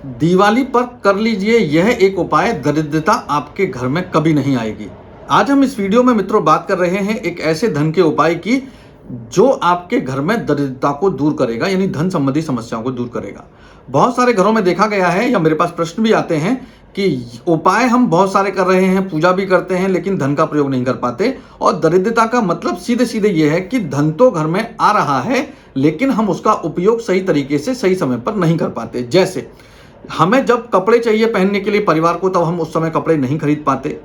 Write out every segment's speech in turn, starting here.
दिवाली पर कर लीजिए यह एक उपाय, दरिद्रता आपके घर में कभी नहीं आएगी। आज हम इस वीडियो में मित्रों बात कर रहे हैं एक ऐसे धन के उपाय की जो आपके घर में दरिद्रता को दूर करेगा, यानी धन संबंधी समस्याओं को दूर करेगा। बहुत सारे घरों में देखा गया है या मेरे पास प्रश्न भी आते हैं कि उपाय हम बहुत सारे कर रहे हैं, पूजा भी करते हैं, लेकिन धन का प्रयोग नहीं कर पाते। और दरिद्रता का मतलब सीधे सीधे यह है कि धन तो घर में आ रहा है, लेकिन हम उसका उपयोग सही तरीके से सही समय पर नहीं कर पाते। जैसे हमें जब कपड़े चाहिए पहनने के लिए परिवार को, तब हम उस समय कपड़े नहीं खरीद पाते,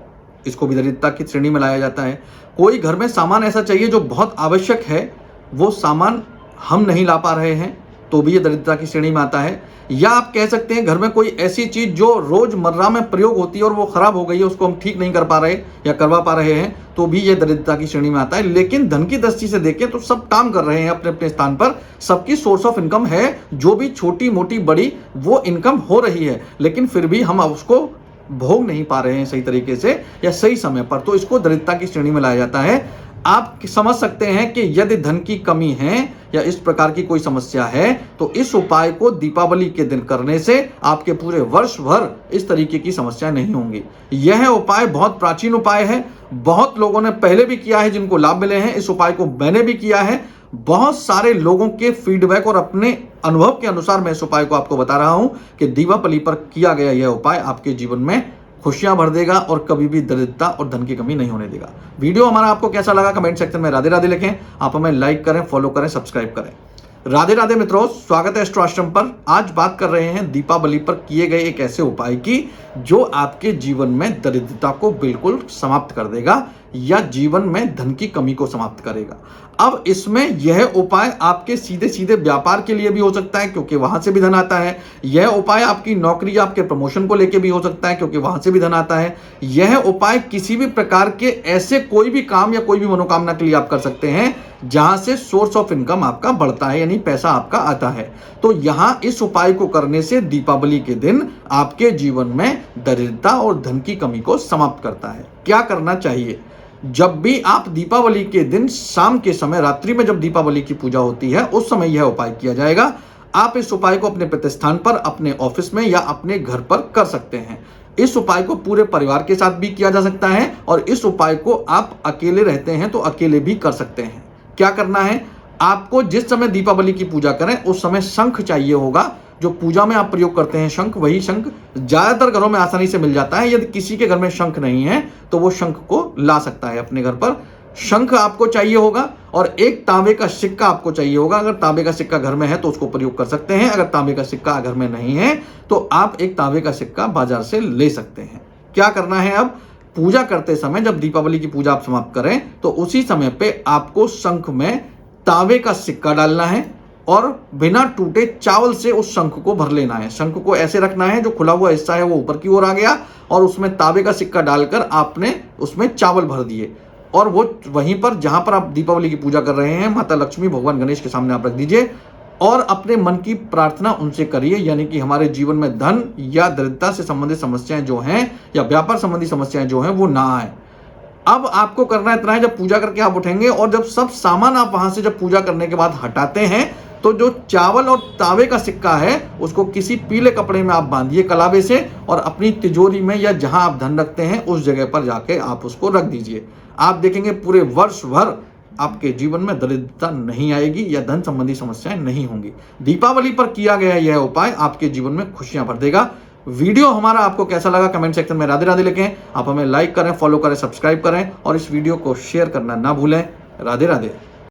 इसको भी दरिद्रता की श्रेणी में लाया जाता है। कोई घर में सामान ऐसा चाहिए जो बहुत आवश्यक है, वो सामान हम नहीं ला पा रहे हैं, तो भी ये दरिद्रता की श्रेणी में आता है। या आप कह सकते हैं घर में कोई ऐसी चीज जो रोजमर्रा में प्रयोग होती है और वो खराब हो गई है, उसको हम ठीक नहीं कर पा रहे या करवा पा रहे हैं, तो भी ये दरिद्रता की श्रेणी में आता है। लेकिन धन की दृष्टि से देखें तो सब काम कर रहे हैं अपने अपने स्थान पर, सबकी सोर्स ऑफ इनकम है, जो भी छोटी मोटी बड़ी वो इनकम हो रही है, लेकिन फिर भी हम उसको भोग नहीं पा रहे हैं सही तरीके से या सही समय पर, तो इसको दरिद्रता की श्रेणी में लाया जाता है। आप समझ सकते हैं कि यदि धन की कमी है या इस प्रकार की कोई समस्या है, तो इस उपाय को दीपावली के दिन करने से आपके पूरे वर्ष भर इस तरीके की समस्या नहीं होंगी। यह उपाय बहुत प्राचीन उपाय है, बहुत लोगों ने पहले भी किया है जिनको लाभ मिले हैं। इस उपाय को मैंने भी किया है, बहुत सारे लोगों के फीडबैक और अपने अनुभव के अनुसार मैं इस उपाय को आपको बता रहा हूं कि दीपावली पर किया गया यह उपाय आपके जीवन में खुशियां भर देगा और कभी भी दरिद्रता और धन की कमी नहीं होने देगा। वीडियो हमारा आपको कैसा लगा कमेंट सेक्शन में राधे राधे लिखें। आप हमें लाइक करें, फॉलो करें, सब्सक्राइब करें। राधे राधे मित्रों, स्वागत है एस्ट्रो आश्रम पर। आज बात कर रहे हैं दीपावली पर किए गए एक ऐसे उपाय की जो आपके जीवन में दरिद्रता को बिल्कुल समाप्त कर देगा या जीवन में धन की कमी को समाप्त करेगा। अब इसमें यह उपाय आपके सीधे सीधे व्यापार के लिए भी हो सकता है, क्योंकि वहां से भी धन आता है। यह उपाय आपकी नौकरी या आपके प्रमोशन को लेकर भी हो सकता है, क्योंकि वहां से भी धन आता है। यह उपाय किसी भी प्रकार के ऐसे कोई भी काम या कोई भी मनोकामना के लिए आप कर सकते हैं जहां से सोर्स ऑफ इनकम आपका बढ़ता है, यानी पैसा आपका आता है। तो यहां इस उपाय को करने से दीपावली के दिन आपके जीवन में दरिद्रता और धन की कमी को समाप्त करता है। क्या करना चाहिए? जब भी आप दीपावली के दिन शाम के समय, रात्रि में जब दीपावली की पूजा होती है, उस समय यह उपाय किया जाएगा। आप इस उपाय को अपने प्रतिष्ठान पर, अपने ऑफिस में या अपने घर पर कर सकते हैं। इस उपाय को पूरे परिवार के साथ भी किया जा सकता है और इस उपाय को आप अकेले रहते हैं तो अकेले भी कर सकते हैं। क्या करना है? आपको जिस समय दीपावली की पूजा करें उस समय शंख चाहिए होगा। जो पूजा में आप प्रयोग करते हैं शंख, वही शंख ज्यादातर घरों में आसानी से मिल जाता है। यदि किसी के घर में शंख नहीं है तो वो शंख को ला सकता है अपने घर पर। शंख आपको चाहिए होगा और एक तांबे का सिक्का आपको चाहिए होगा। अगर तांबे का सिक्का घर में है तो उसको प्रयोग कर सकते हैं, अगर तांबे का सिक्का घर में नहीं है तो आप एक तांबे का सिक्का बाजार से ले सकते हैं। क्या करना है? अब पूजा करते समय, जब दीपावली की पूजा आप समाप्त करें तो उसी समय पे आपको शंख में तांबे का सिक्का डालना है और बिना टूटे चावल से उस शंख को भर लेना है। शंख को ऐसे रखना है, जो खुला हुआ हिस्सा है वो ऊपर की ओर आ गया और उसमें तांबे का सिक्का डालकर आपने उसमें चावल भर दिए और वो वहीं पर जहां पर आप दीपावली की पूजा कर रहे हैं, माता लक्ष्मी, भगवान गणेश के सामने आप रख दीजिए और अपने मन की प्रार्थना उनसे करिए, यानी कि हमारे जीवन में धन या दरिद्रता से संबंधित समस्याएं जो हैं या व्यापार संबंधी समस्याएं जो हैं वो ना आए। अब आपको करना इतना है, जब पूजा करके आप उठेंगे और जब सब सामान आप वहां से जब पूजा करने के बाद हटाते हैं तो जो चावल और तांबे का सिक्का है उसको किसी पीले कपड़े में आप बांधिए कलावे से और अपनी तिजोरी में या जहां आप धन रखते हैं उस जगह पर जाके आप उसको रख दीजिए। आप देखेंगे पूरे वर्ष भर आपके जीवन में दरिद्रता नहीं आएगी या धन संबंधी समस्याएं नहीं होंगी। दीपावली पर किया गया यह उपाय आपके जीवन में खुशियां भर देगा। वीडियो हमारा आपको कैसा लगा कमेंट सेक्शन में राधे राधे लिखें। आप हमें लाइक करें, फॉलो करें, सब्सक्राइब करें और इस वीडियो को शेयर करना ना भूलें। राधे राधे।